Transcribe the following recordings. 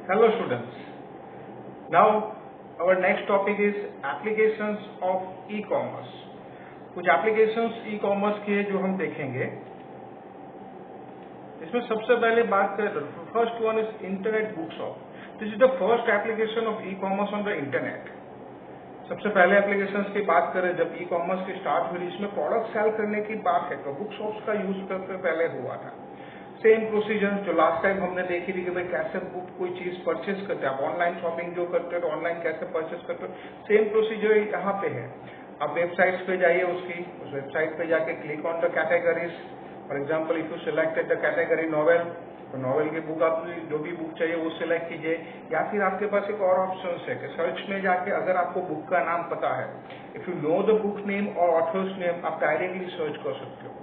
Hello students. Now our next topic is applications of e-commerce. कुछ applications e-commerce के जो हम देखेंगे, इसमें सबसे पहले बात करें तो first one is internet bookshop. This is the first application of e-commerce on the internet. सबसे पहले एप्लीकेशंस की बात करें जब ई कॉमर्स की स्टार्ट हुई, इसमें प्रोडक्ट सेल करने की बात है तो बुक शॉप्स का यूज सबसे पहले हुआ था। सेम प्रोसीजर जो लास्ट टाइम हमने देखी थी कि भाई कैसे बुक कोई चीज परचेज करते हैं, आप ऑनलाइन शॉपिंग जो करते हो तो ऑनलाइन कैसे परचेज करते हो, सेम प्रोसीजर यहाँ पे है। आप वेबसाइट्स पे जाइए, उस वेबसाइट पे जाके click on the categories. For example if you selected the category novel, तो नॉवेल की बुक आप जो भी बुक चाहिए वो सिलेक्ट कीजिए। या फिर आपके पास एक और ऑप्शन है कि सर्च में जाके अगर आपको बुक का नाम पता है, if you know the book name और ऑथर्स नेम, आप डायरेक्टली सर्च कर सकते हो।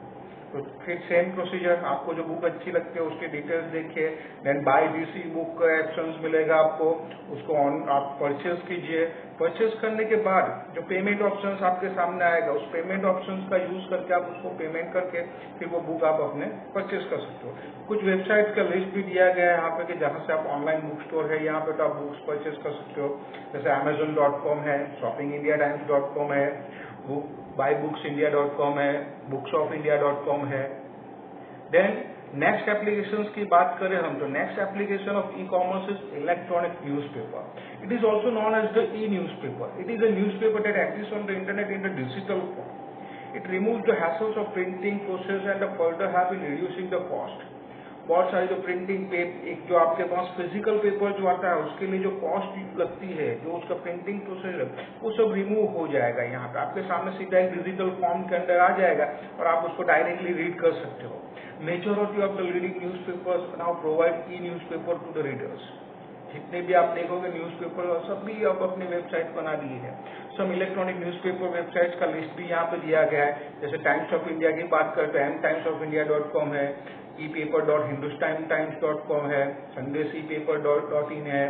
तो फिर सेम प्रोसीजर, आपको जो बुक अच्छी लगती है उसकी डिटेल्स देखिए, then by this e book का ऑप्शंस मिलेगा आपको, उसको आप परचेज कीजिए। परचेज करने के बाद जो पेमेंट ऑप्शंस आपके सामने आएगा, उस पेमेंट ऑप्शंस का यूज करके आप उसको पेमेंट करके फिर वो बुक आप अपने परचेज कर सकते हो। कुछ वेबसाइट का लिस्ट भी दिया गया है यहाँ पे कि जहाँ से आप ऑनलाइन बुक स्टोर है यहाँ पे तो आप बुक्स परचेज कर सकते हो, जैसे Amazon.com है, shoppingindiatimes.com है, buybooks.india.com है, bookshopindia.com है। देन नेक्स्ट एप्लीकेशंस की बात करें हम तो next application of e commerce is electronic newspaper. It is also known as the e newspaper. It is a newspaper that exist on the internet in the digital form. It removes the hassles of printing process and further have in reducing the cost. बहुत सारी जो printing एक जो आपके पास physical paper जो आता है उसके लिए जो कॉस्ट लगती है, जो उसका प्रिंटिंग प्रोसेस है, वो सब रिमूव हो जाएगा। यहाँ पे आपके सामने सीधा एक डिजिटल फॉर्म के अंदर आ जाएगा और आप उसको डायरेक्टली रीड कर सकते हो। Majority of the leading newspapers now provide e newspaper to the readers. जितने भी आप देखोगे न्यूज़पेपर सब भी आप अपनी वेबसाइट बना दिए है। सम इलेक्ट्रॉनिक न्यूज़पेपर वेबसाइट्स का लिस्ट भी यहाँ पे दिया गया है। जैसे टाइम्स ऑफ इंडिया की बात करते हैं, timesofIndia.com है, epaper.hindustantimes.com है, sundayspaper.in है,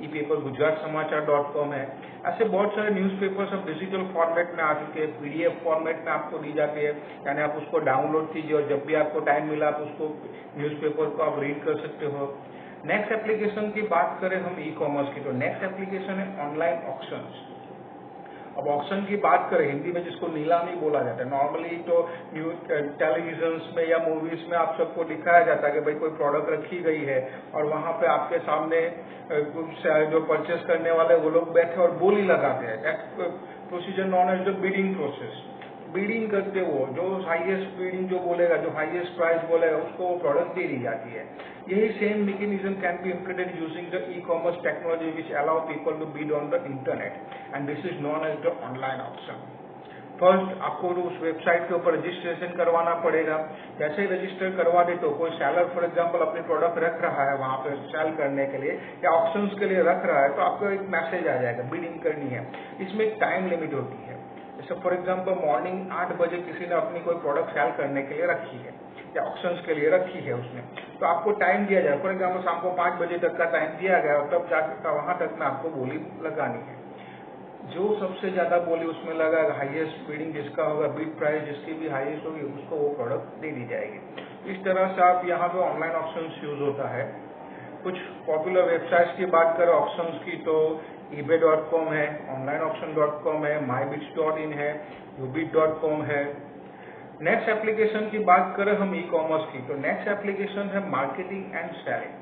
epaper.gujaratsamachar.com है। ऐसे बहुत सारे न्यूज़पेपर्स अब डिजिटल फॉर्मेट में आ चुके हैं, पीडीएफ फॉर्मेट में आपको दी जाती है, यानी आप उसको डाउनलोड कीजिए और जब भी आपको टाइम मिला आप उसको न्यूज़पेपर को आप रीड कर सकते हो। नेक्स्ट एप्लीकेशन की बात करें हम ई कॉमर्स की, तो नेक्स्ट एप्लीकेशन है ऑनलाइन ऑक्शंस। अब ऑक्शन की बात करें, हिंदी में जिसको नीलामी बोला जाता है, नॉर्मली तो न्यूज टेलीविजन में या मूवीज में आप सबको दिखाया जाता है कि भाई कोई प्रोडक्ट रखी गई है और वहां पे आपके सामने जो परचेस करने वाले वो लोग बैठे और बोली लगाते हैं। Procedure known as the bidding process. Bidding करते वो जो हाईएस्ट बिडिंग जो बोलेगा, जो हाईएस्ट प्राइस बोलेगा, उसको वो प्रोडक्ट दे दी जाती है। यही same mechanism can be implemented using the e commerce technology which allow people to bid on the internet and this is known as the online option. First आपको उस वेबसाइट के ऊपर रजिस्ट्रेशन करवाना पड़ेगा। जैसे ही रजिस्टर करवा दे तो कोई सेलर फॉर एग्जांपल अपनी प्रोडक्ट रख रहा है वहां पे सेल करने के लिए या ऑप्शंस के लिए रख रहा है, तो आपको एक मैसेज आ जाएगा बिडिंग करनी है। इसमें एक टाइम लिमिट होती है। जैसे फॉर एग्जांपल मॉर्निंग 8 बजे किसी ने अपनी कोई प्रोडक्ट सेल करने के लिए रखी है या ऑप्शंस के लिए रखी है उसने, तो आपको टाइम दिया जाए। फॉर एग्जांपल शाम को 5 बजे तक का टाइम दिया गया और तब जाकर वहां तक में आपको बोली लगानी है। जो सबसे ज्यादा बोली उसमें लगा, हाईएस्ट बिडिंग जिसका होगा, बिड प्राइस जिसकी भी हाईएस्ट होगी उसको वो प्रोडक्ट दे दी जाएगी। इस तरह से आप यहाँ पे ऑनलाइन ऑप्शंस यूज होता है। कुछ पॉपुलर वेबसाइट्स की बात करें ऑप्शंस की तो ebay.com है, onlineauction.com है, mybits.in है, ubit.com है। नेक्स्ट एप्लीकेशन की बात करें हम ई कॉमर्स की, तो नेक्स्ट एप्लीकेशन है मार्केटिंग एंड सेलिंग।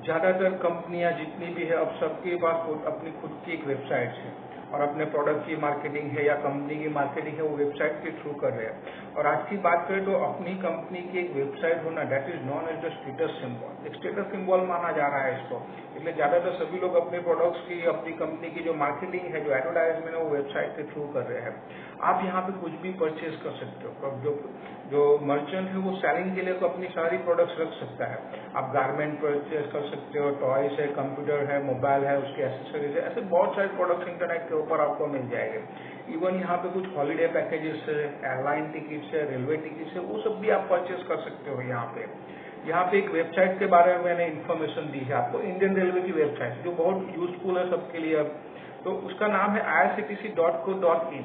ज्यादातर कंपनियां जितनी भी है अब सबके पास अपनी खुद की एक वेबसाइट है और अपने प्रोडक्ट की मार्केटिंग है या कंपनी की मार्केटिंग है वो वेबसाइट के थ्रू कर रहे हैं। और आज की बात करें तो अपनी कंपनी की एक वेबसाइट होना that is known as the status symbol. एक स्टेटस सिंबल माना जा रहा है इसको, इसलिए ज्यादातर सभी लोग अपने प्रोडक्ट्स की, अपनी कंपनी की जो मार्केटिंग है, जो एडवर्टाइजमेंट है वो वेबसाइट के थ्रू कर रहे हैं। आप यहाँ पे कुछ भी परचेज कर सकते हो। जो मर्चेंट है वो सेलिंग के लिए तो अपनी सारी प्रोडक्ट्स रख सकता है। आप गारमेंट परचेज कर सकते हो, टॉयज है, कंप्यूटर है, मोबाइल है, उसके एसेसरीज है, ऐसे बहुत सारे प्रोडक्ट्स इंटरनेट के ऊपर आपको मिल जाएंगे। इवन यहाँ पे कुछ हॉलीडे पैकेजेस है, एयरलाइन टिकट्स है, रेलवे टिकट्स है, वो सब भी आप परचेज कर सकते हो। यहाँ पे एक वेबसाइट के बारे में मैंने इन्फॉर्मेशन दी है आपको, इंडियन रेलवे की वेबसाइट जो बहुत यूजफुल है सबके लिए। तो उसका नाम है irctc.co.in।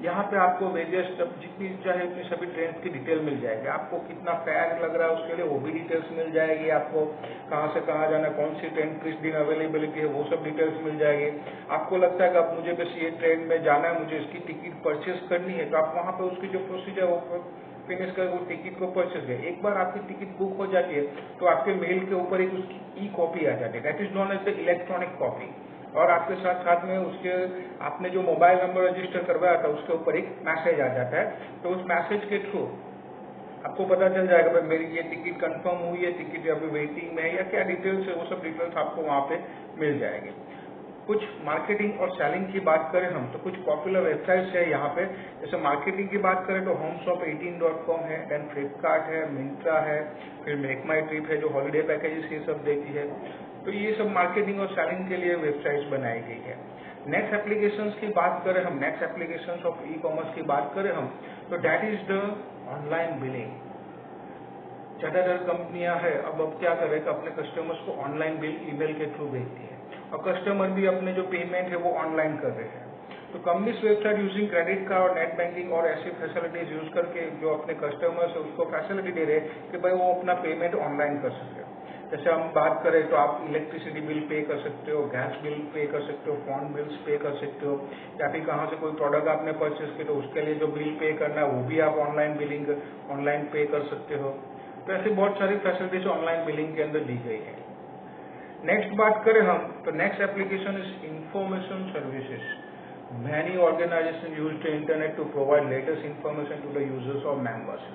यहाँ पे आपको वेरियस जितनी चाहे उतनी सभी ट्रेन की डिटेल मिल जाएगी। आपको कितना फेयर लग रहा है उसके लिए वो भी डिटेल्स मिल जाएगी। आपको कहाँ से कहाँ जाना, कौन सी ट्रेन किस दिन अवेलेबिलिटी है, वो सब डिटेल्स मिल जाएगी। आपको लगता है कि अब मुझे बस ये ट्रेन में जाना है, मुझे इसकी टिकट परचेज करनी है, तो आप वहाँ पे उसकी जो प्रोसीजर वो फिनिश कर वो टिकट को परचेज है। एक बार आपकी टिकट बुक हो जाती है तो आपके मेल के ऊपर एक उसकी ई कॉपी आ जाती है, that is known as the electronic copy. और आपके साथ साथ में उसके आपने जो मोबाइल नंबर रजिस्टर करवाया था उसके ऊपर एक मैसेज आ जाता है। तो उस मैसेज के थ्रू आपको पता चल जाएगा भाई मेरी ये टिकट कंफर्म हुई है, टिकट अभी वेटिंग में है या क्या डिटेल्स है, वो सब डिटेल्स आपको वहाँ पे मिल जाएंगे। कुछ मार्केटिंग और सेलिंग की बात करें हम तो कुछ पॉपुलर वेबसाइट्स है यहाँ पे। जैसे मार्केटिंग की बात करें तो homeshop18.com है, देन फ्लिपकार्ट है, मिंत्रा है, फिर मेक माई ट्रिप है जो हॉलीडे पैकेजेस ये सब देती है। तो ये सब मार्केटिंग और सेलिंग के लिए वेबसाइट्स बनाई गई है। नेक्स्ट एप्लीकेशंस की बात करें हम, next applications of e commerce की बात करें हम तो that is the online billing. ज्यादातर कंपनियां है अब क्या करें कि अपने कस्टमर्स को ऑनलाइन बिल ईमेल के थ्रू भेजती है और कस्टमर भी अपने जो पेमेंट है वो ऑनलाइन कर रहे हैं। तो companies website using credit card और नेट बैंकिंग और ऐसी फैसिलिटीज यूज करके जो अपने कस्टमर्स है उसको फैसिलिटी दे रहे हैं कि भाई वो अपना पेमेंट ऑनलाइन कर सके। जैसे हम बात करें तो आप इलेक्ट्रिसिटी बिल पे कर सकते हो, गैस बिल पे कर सकते हो, फोन बिल्स पे कर सकते हो, या फिर कहाँ से कोई प्रोडक्ट आपने परचेज किया तो उसके लिए जो बिल पे करना है वो भी आप ऑनलाइन बिलिंग ऑनलाइन पे कर सकते हो। तो ऐसी बहुत सारी फैसिलिटीज ऑनलाइन बिलिंग के अंदर दी गई है। नेक्स्ट बात करें हम तो next application is information services. Many organisations use the internet to provide latest information to the users और मेंबर्स।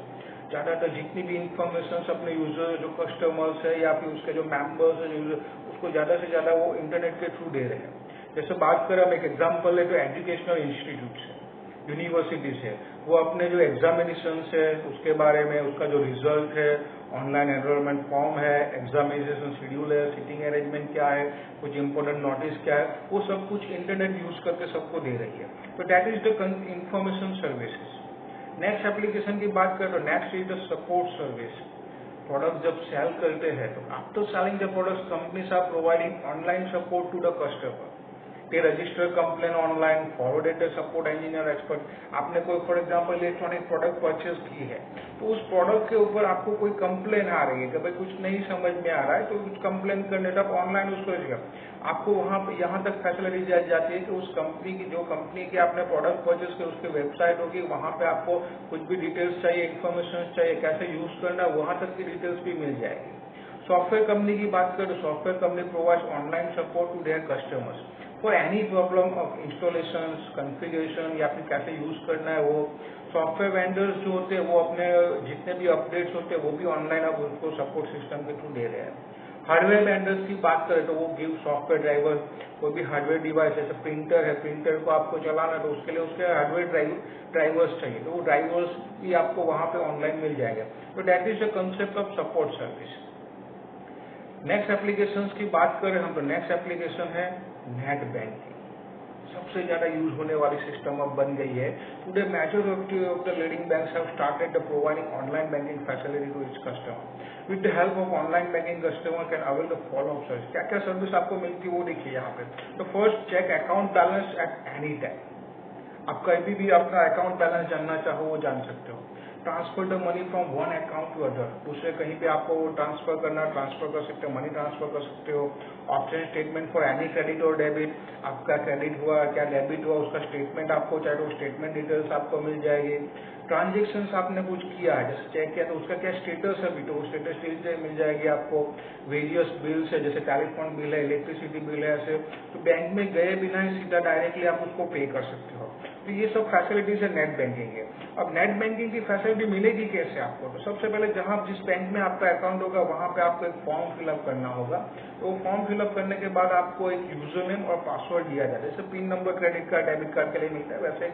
ज्यादातर जितनी भी इंफॉर्मेशन अपने यूजर जो कस्टमर्स है या फिर उसके जो मेंबर्स है यूजर उसको ज्यादा से ज्यादा वो इंटरनेट के थ्रू दे रहे हैं। जैसे बात करें हम एक एग्जाम्पल है जो एजुकेशनल इंस्टीट्यूट है, यूनिवर्सिटीज है, वो अपने जो एग्जामिनेशन है उसके बारे में उसका जो रिजल्ट है, ऑनलाइन एनरोलमेंट फॉर्म है, एग्जामिनेशन शेड्यूल है, सीटिंग अरेंजमेंट क्या है, कुछ इंपोर्टेंट नोटिस क्या है, वो सब कुछ इंटरनेट यूज करके सबको दे रही है। तो that is the information services. Next application की बात करें तो next is the support service. Product जब सेल करते हैं तो after selling the products companies are providing online support to the customer. they register complaint online, forwarded the support engineer expert। आपने कोई for example electronic product purchase की है तो उस प्रोडक्ट के ऊपर आपको कोई कंप्लेन आ रही है कि भाई कुछ नहीं समझ में आ रहा है तो कुछ कंप्लेन करने तक ऑनलाइन उसको आपको वहाँ पे यहाँ तक फैसिलिटी दी जाती है कि उस कंपनी की जो कंपनी की आपने प्रोडक्ट परचेज की उसकी वेबसाइट होगी, वहाँ पे आपको कुछ भी डिटेल्स चाहिए, इन्फॉर्मेशन चाहिए, कैसे यूज करना है, वहाँ तक की डिटेल्स भी मिल जाएगी। सॉफ्टवेयर कंपनी की बात करें तो software company provides online support to their customers for any problem of installation, configuration या फिर कैसे यूज करना है। वो सॉफ्टवेयर वेंडर्स जो होते हैं वो अपने जितने भी अपडेट्स होते हैं वो भी ऑनलाइन अब उनको सपोर्ट सिस्टम के थ्रू दे रहे हैं। हार्डवेयर वेंडर्स की बात करें तो वो गिव सॉफ्टवेयर ड्राइवर, कोई भी हार्डवेयर डिवाइस जैसे प्रिंटर है, प्रिंटर को आपको चलाना तो उसके लिए उसके हार्डवेयर ड्राइवर्स चाहिए तो वो ड्राइवर्स भी आपको वहाँ पे ऑनलाइन मिल जाएगा। तो that is the concept of support service. Next applications की बात करें हम तो नेक्स्ट एप्लीकेशन है नेट बैंकिंग। सबसे ज्यादा यूज होने वाली सिस्टम अब बन गई है। Today majority of the leading banks have started the providing online banking facility to its customer. With the help of online banking customer can avail the following service. क्या क्या सर्विस आपको मिलती है वो देखिए यहाँ पे। तो first, check account balance at any time. आप कभी भी अपना अकाउंट बैलेंस जानना चाहो वो जान सकते हो। Transfer the money from one account to other, दूसरे कहीं पे आपको ट्रांसफर करना ट्रांसफर कर सकते हो, मनी ट्रांसफर कर सकते हो। Option statement for any credit और डेबिट, आपका क्रेडिट हुआ क्या डेबिट हुआ उसका स्टेटमेंट आपको चाहिए तो स्टेटमेंट डिटेल्स आपको मिल जाएगी। ट्रांजेक्शन्स आपने कुछ किया है जैसे चेक किया तो उसका क्या स्टेटस है भी तो स्टेटस डिटेल मिल जाएगी आपको। वेरियस बिल्स है जैसे टेलीफोन बिल है, इलेक्ट्रिसिटी बिल है, ऐसे तो बैंक में गए बिना ही सीधा डायरेक्टली आप उसको पे कर सकते हो। तो ये सब फैसिलिटीज है नेट बैंकिंग है। अब नेट बैंकिंग की फैसिलिटी मिलेगी कैसे आपको? तो सबसे पहले जहां जिस बैंक में आपका अकाउंट होगा वहां पे आपको एक फॉर्म फिलअप करना होगा। तो वो फॉर्म फिलअप करने के बाद आपको एक यूजर नेम और पासवर्ड दिया जाता है। जैसे pin number credit card debit card के लिए मिलता है वैसे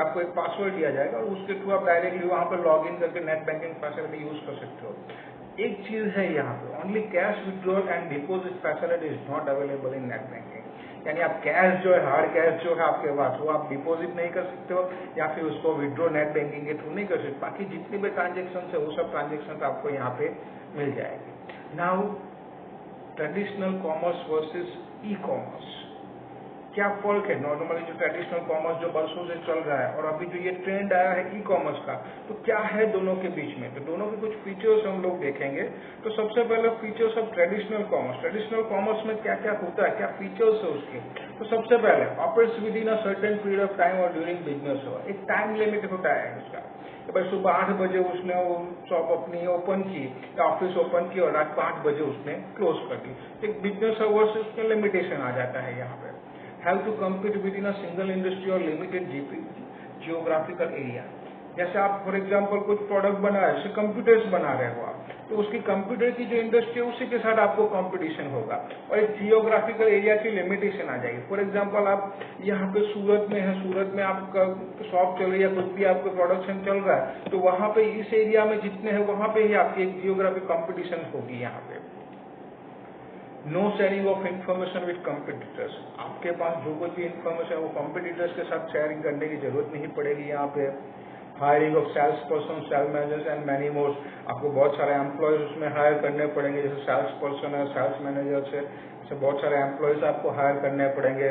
आपको एक पासवर्ड दिया जाएगा और उसके थ्रू आप डायरेक्टली वहां पर लॉग इन करके नेट बैंकिंग फैसिलिटी यूज कर सकते हो। एक चीज है यहाँ पे, only cash withdrawal and deposit facility is not available in net banking. यानी आप कैश जो है हार्ड कैश जो है आपके पास वो आप डिपॉजिट नहीं कर सकते हो या फिर उसको विड्रॉ नेट बैंकिंग के थ्रू नहीं कर सकते। बाकी जितनी भी ट्रांजेक्शन है वो सब ट्रांजेक्शन आपको यहाँ पे मिल जाएगी। Now traditional commerce versus e commerce. क्या फर्क है नॉर्मली जो ट्रेडिशनल कॉमर्स जो बरसों से चल रहा है और अभी जो ये ट्रेंड आया है ई कॉमर्स का, तो क्या है दोनों के बीच में। तो दोनों के कुछ फीचर्स हम लोग देखेंगे। तो सबसे पहले features of traditional commerce. Traditional commerce में क्या क्या होता है, क्या फीचर्स है उसके। तो सबसे पहले operates with in a certain period of time और ड्यूरिंग बिजनेस आवर। एक टाइम लिमिट होता है उसका कि भाई सुबह 8 बजे उसने वो शॉप अपनी ओपन की या ऑफिस ओपन की और रात को 8 बजे उसने क्लोज कर दी। एक बिजनेस आवर्स उसमें लिमिटेशन आ जाता है यहाँ पे। Have to compete with in a single industry और लिमिटेड जियोग्राफिकल एरिया। जैसे आप फॉर एग्जाम्पल कुछ प्रोडक्ट बना रहे हैं, कंप्यूटर्स बना रहे हो आप, तो उसकी कंप्यूटर की जो इंडस्ट्री है उसी के साथ आपको कंपटीशन होगा और एक जियोग्राफिकल एरिया की लिमिटेशन आ जाएगी। फॉर एग्जाम्पल आप यहाँ पे सूरत में है, सूरत में आपका शॉप चल रही है, कुछ भी आपका प्रोडक्शन चल रहा है, तो वहां पे इस एरिया में जितने हैं वहां पे ही आपकी एक जियोग्राफिक कंपटीशन होगी। यहाँ पे no sharing of information with competitors. आपके पास जो कुछ भी इन्फॉर्मेशन है वो कॉम्पिटिटर्स के साथ शेयरिंग करने की जरूरत नहीं पड़ेगी। यहाँ पे hiring of sales person, sales managers and many more. आपको बहुत सारे एम्प्लॉयज उसमें हायर करने पड़ेंगे, जैसे सेल्स पर्सन है, सेल्स मैनेजर्स है, ऐसे बहुत सारे एम्प्लॉयज आपको हायर करने पड़ेंगे।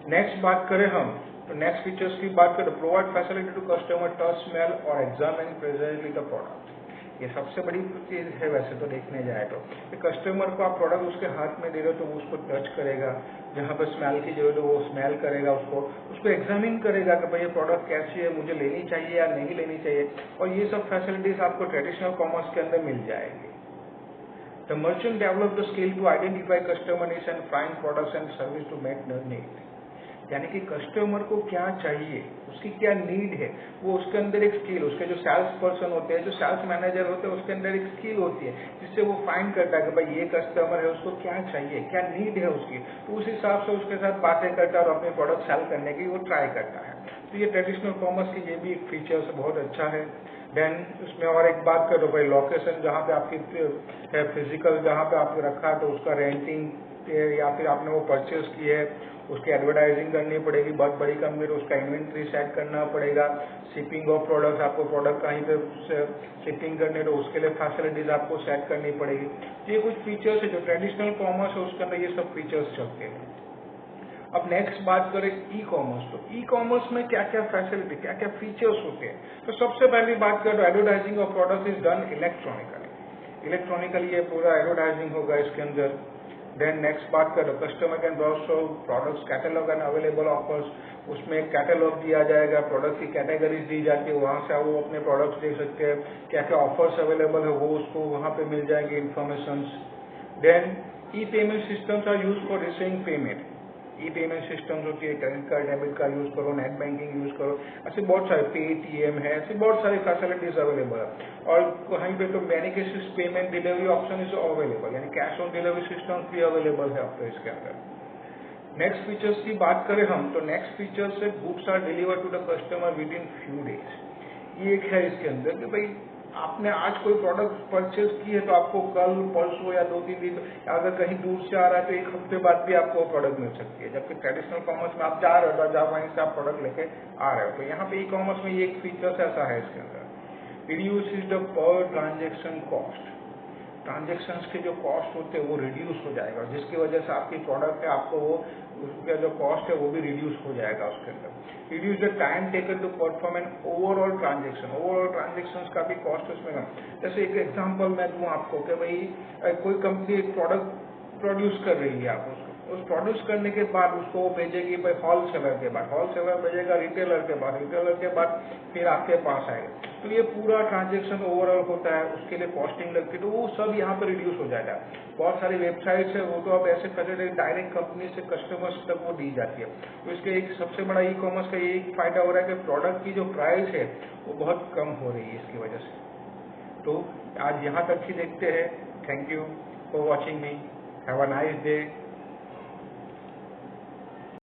नेक्स्ट बात करें हम, तो नेक्स्ट फीचर्स की बात करें, provide facility to customer touch, smell और एग्जामिन प्रेजेंटली द प्रोडक्ट। ये सबसे बड़ी चीज है वैसे तो देखने जाए तो कस्टमर को आप प्रोडक्ट उसके हाथ में दे रहे हो तो वो उसको टच करेगा, जहाँ पर स्मेल की जरूरत है वो स्मेल करेगा, उसको एग्जामिन करेगा कि भाई ये प्रोडक्ट कैसी है, मुझे लेनी चाहिए या नहीं लेनी चाहिए। और ये सब फैसिलिटीज आपको ट्रेडिशनल कॉमर्स के अंदर मिल जाएगी। The merchant develop the skill to identify customer needs and find products and service to meet their need. यानी कि कस्टमर को क्या चाहिए, उसकी क्या नीड है, वो उसके अंदर एक स्किल, उसके जो सेल्स पर्सन होते हैं, जो सेल्स मैनेजर होते हैं, उसके अंदर एक स्किल होती है जिससे वो फाइंड करता है कि भाई ये कस्टमर है, उसको क्या चाहिए, क्या नीड है उसकी, तो उस हिसाब से उसके साथ बातें करता है और अपने प्रोडक्ट सेल करने की वो ट्राई करता है। तो ये ट्रेडिशनल कॉमर्स की ये भी एक फीचर्स बहुत अच्छा है। देन उसमें और एक बात करो भाई, लोकेशन जहाँ पे आपकी फिजिकल जहाँ पे आपने रखा है तो उसका रेंटिंग या फिर आपने वो परचेज की है उसकी एडवर्टाइजिंग करनी पड़ेगी। बहुत बड़ी कंपनी तो उसका इन्वेंट्री सेट करना पड़ेगा। शिपिंग ऑफ प्रोडक्ट, आपको प्रोडक्ट कहीं पे शिपिंग करने तो उसके लिए फैसिलिटीज आपको सेट करनी पड़ेगी। ये कुछ फीचर्स है जो ट्रेडिशनल कॉमर्स है उसके अंदर ये सब फीचर्स चलते हैं। अब नेक्स्ट बात करें ई कॉमर्स। तो ई कॉमर्स में क्या क्या फैसिलिटी, क्या क्या फीचर्स होते हैं। तो सबसे पहली बात करें तो advertising of product is done electronically. Electronically ये पूरा एडवर्टाइजिंग होगा इसके अंदर। देन नेक्स्ट बात करो, customer can browse for products catalogue and available offers. उसमें एक कैटलॉग दिया जाएगा, प्रोडक्ट की कैटेगरीज दी जाती है, वहां से वो अपने प्रोडक्ट्स देख सकते हैं, क्या क्या ऑफर्स अवेलेबल है वो उसको वहां पे मिल जाएंगे information. Then e payment systems are use for receiving payment. E payment systems होती है, credit card, debit card use करो, नेट बैंकिंग यूज करो, ऐसे बहुत सारे पेटीएम है, ऐसी बहुत सारी फैसिलिटीज अवेलेबल है। और कहीं पे तो many cases payment delivery option is available, यानी कैश ऑन डिलीवरी सिस्टम भी अवेलेबल है आपको इसके अंदर। नेक्स्ट फीचर्स की बात करें हम, तो नेक्स्ट फीचर्स से goods are deliver to the customer with in few days. ये एक है इसके अंदर कि भाई आपने आज कोई प्रोडक्ट परचेज की है तो आपको कल, परसों या 2-3 दिन, अगर कहीं दूर से आ रहा है तो 1 हफ्ते बाद भी आपको प्रोडक्ट मिल सकती है। जबकि ट्रेडिशनल कॉमर्स में आप जा रहे हो, जहाँ वहीं से आप प्रोडक्ट लेके आ रहे हो। तो यहाँ पे ई कॉमर्स में ये एक फीचर्स ऐसा है इसके अंदर। Reduce is the per transaction cost. Transactions के जो कॉस्ट होते हैं वो रिड्यूस हो जाएगा, जिसकी वजह से आपकी प्रोडक्ट है आपको वो उसका जो कॉस्ट है वो भी रिड्यूस हो जाएगा उसके अंदर। Reduce the time taken to perform an overall transaction. Overall transaction का भी कॉस्ट उसमें कम। जैसे एक एग्जाम्पल मैं दूं आपको कि भाई कोई कंपनी एक प्रोडक्ट प्रोड्यूस कर रही है, आप उसको उस प्रोड्यूस करने के बाद उसको वो भेजेगी भाई होलसेलर के बाद, होलसेलर भेजेगा रिटेलर के बाद, रिटेलर के बाद फिर आपके पास आएगा। तो ये पूरा ट्रांजेक्शन ओवरऑल होता है, उसके लिए कॉस्टिंग लगती है, तो वो सब यहाँ पर रिड्यूस हो जाएगा। बहुत सारी वेबसाइट्स है वो तो अब ऐसे फैसिलिटी डायरेक्ट कंपनी से कस्टमर्स तक वो दी जाती है। तो इसके एक सबसे बड़ा ई कॉमर्स का ये एक फायदा हो रहा है कि प्रोडक्ट की जो प्राइस है वो बहुत कम हो रही है इसकी वजह से। तो आज यहाँ तक ही देखते हैं। Thank you for watching me. Have a nice day.